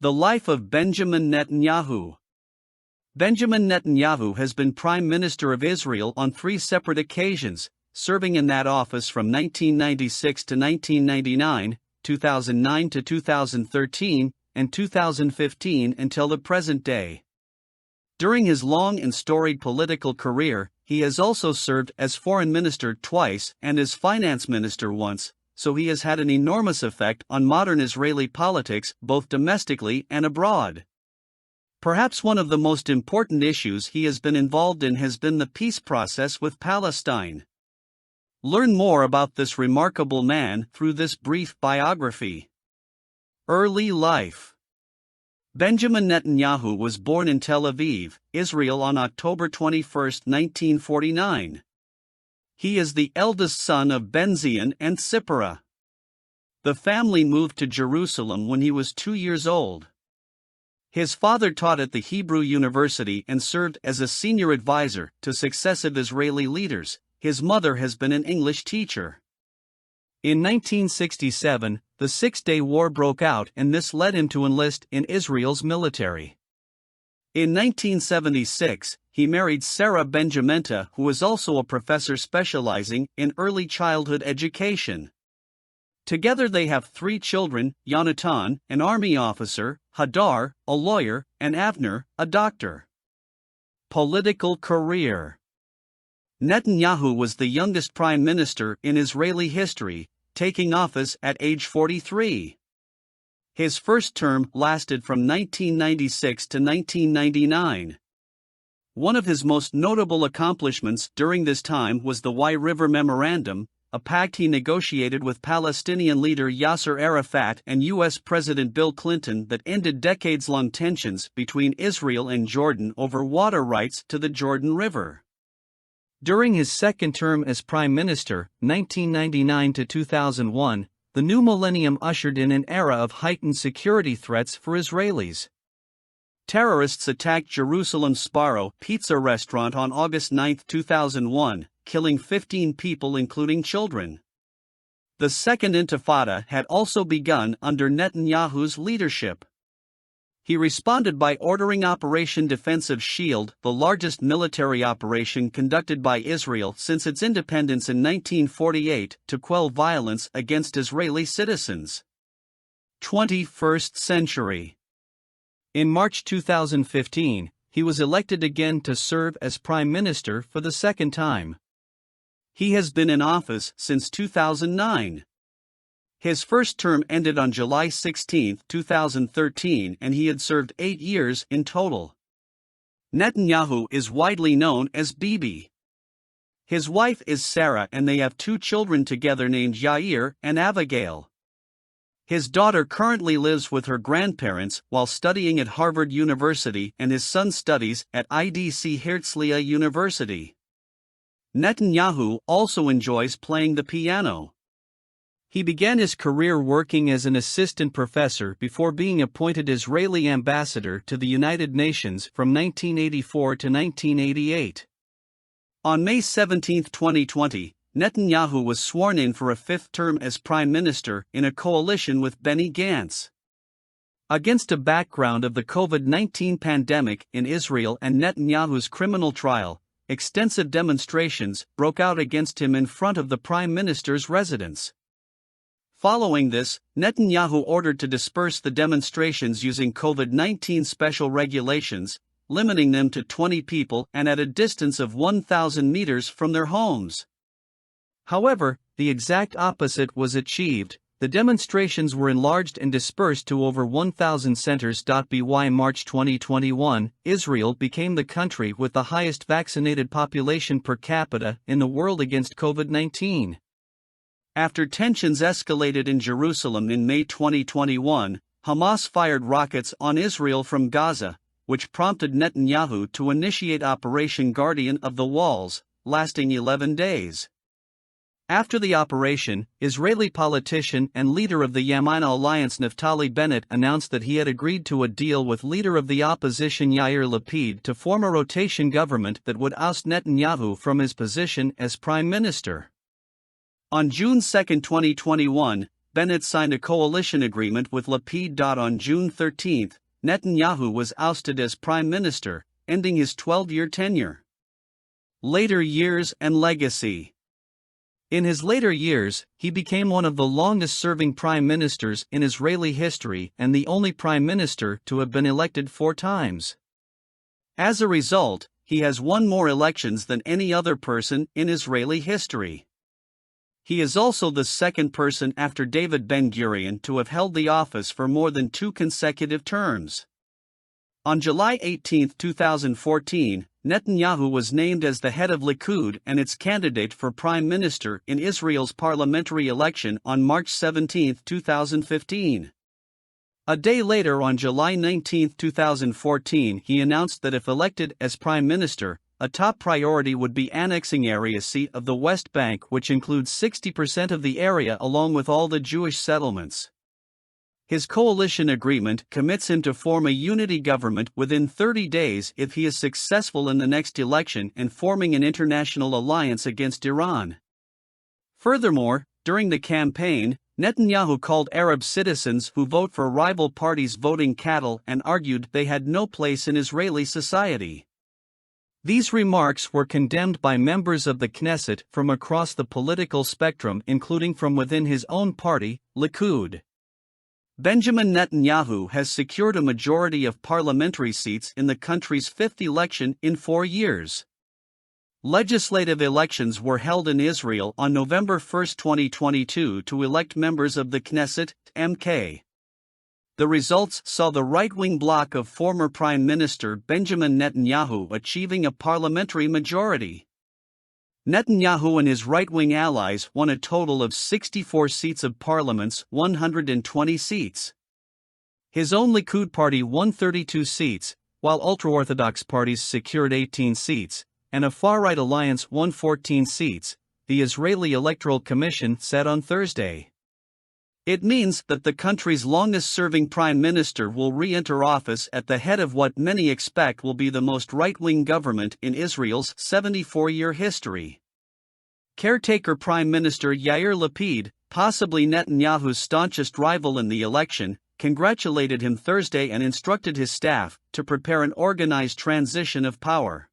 The life of Benjamin Netanyahu. Benjamin Netanyahu has been Prime Minister of Israel on 3 separate occasions, serving in that office from 1996 to 1999, 2009 to 2013, and 2015 until the present day. During his long and storied political career, he has also served as Foreign Minister twice and as Finance Minister once, so he has had an enormous effect on modern Israeli politics both domestically and abroad. Perhaps one of the most important issues he has been involved in has been the peace process with Palestine. Learn more about this remarkable man through this brief biography. Early life. Benjamin Netanyahu was born in Tel Aviv, Israel on October 21, 1949. He is the eldest son of Benzion and Sipporah. The family moved to Jerusalem when he was 2 years old. His father taught at the Hebrew University and served as a senior advisor to successive Israeli leaders. His mother has been an English teacher. In 1967, the Six-Day War broke out, and this led him to enlist in Israel's military. In 1976, he married Sarah Benjamenta, who was also a professor specializing in early childhood education. Together they have 3 children: Yonatan, an army officer; Hadar, a lawyer; and Avner, a doctor. Political career. Netanyahu was the youngest prime minister in Israeli history, taking office at age 43. His first term lasted from 1996 to 1999. One of his most notable accomplishments during this time was the Wye River Memorandum, a pact he negotiated with Palestinian leader Yasser Arafat and U.S. President Bill Clinton that ended decades-long tensions between Israel and Jordan over water rights to the Jordan River. During his second term as Prime Minister, 1999 to 2001, the new millennium ushered in an era of heightened security threats for Israelis. Terrorists attacked Jerusalem's Sparrow Pizza restaurant on August 9, 2001, killing 15 people including children. The Second Intifada had also begun under Netanyahu's leadership. He responded by ordering Operation Defensive Shield, the largest military operation conducted by Israel since its independence in 1948, to quell violence against Israeli citizens. 21st century. In March 2015, he was elected again to serve as Prime Minister for the second time. He has been in office since 2009. His first term ended on July 16, 2013, and he had served 8 years in total. Netanyahu is widely known as Bibi. His wife is Sarah, and they have 2 children together named Yair and Abigail. His daughter currently lives with her grandparents while studying at Harvard University, and his son studies at IDC Herzliya University. Netanyahu also enjoys playing the piano. He began his career working as an assistant professor before being appointed Israeli ambassador to the United Nations from 1984 to 1988. On May 17, 2020, Netanyahu was sworn in for a 5th term as prime minister in a coalition with Benny Gantz. Against a background of the COVID-19 pandemic in Israel and Netanyahu's criminal trial, extensive demonstrations broke out against him in front of the prime minister's residence. Following this, Netanyahu ordered to disperse the demonstrations using COVID-19 special regulations, limiting them to 20 people and at a distance of 1,000 meters from their homes. However, the exact opposite was achieved. The demonstrations were enlarged and dispersed to over 1,000 centers. By March 2021, Israel became the country with the highest vaccinated population per capita in the world against COVID-19. After tensions escalated in Jerusalem in May 2021, Hamas fired rockets on Israel from Gaza, which prompted Netanyahu to initiate Operation Guardian of the Walls, lasting 11 days. After the operation, Israeli politician and leader of the Yamina alliance Naftali Bennett announced that he had agreed to a deal with leader of the opposition Yair Lapid to form a rotation government that would oust Netanyahu from his position as prime minister. On June 2, 2021, Bennett signed a coalition agreement with Lapid. On June 13, Netanyahu was ousted as prime minister, ending his 12-year tenure. Later years and legacy. In his later years, he became one of the longest-serving prime ministers in Israeli history and the only prime minister to have been elected 4 times. As a result, he has won more elections than any other person in Israeli history. He is also the second person after David Ben-Gurion to have held the office for more than 2 consecutive terms. On July 18, 2014, Netanyahu was named as the head of Likud and its candidate for prime minister in Israel's parliamentary election on March 17, 2015. A day later, on July 19, 2014, he announced that if elected as prime minister, a top priority would be annexing Area C of the West Bank, which includes 60% of the area along with all the Jewish settlements. His coalition agreement commits him to form a unity government within 30 days if he is successful in the next election and forming an international alliance against Iran. Furthermore, during the campaign, Netanyahu called Arab citizens who vote for rival parties voting cattle and argued they had no place in Israeli society. These remarks were condemned by members of the Knesset from across the political spectrum, including from within his own party, Likud. Benjamin Netanyahu has secured a majority of parliamentary seats in the country's 5th election in 4 years. Legislative elections were held in Israel on November 1, 2022 to elect members of the Knesset, MK. The results saw the right-wing bloc of former Prime Minister Benjamin Netanyahu achieving a parliamentary majority. Netanyahu and his right-wing allies won a total of 64 seats of parliament's 120 seats. His own Likud party won 32 seats, while ultra-Orthodox parties secured 18 seats, and a far-right alliance won 14 seats, the Israeli Electoral Commission said on Thursday. It means that the country's longest-serving prime minister will re-enter office at the head of what many expect will be the most right-wing government in Israel's 74-year history. Caretaker Prime Minister Yair Lapid, possibly Netanyahu's staunchest rival in the election, congratulated him Thursday and instructed his staff to prepare an organized transition of power.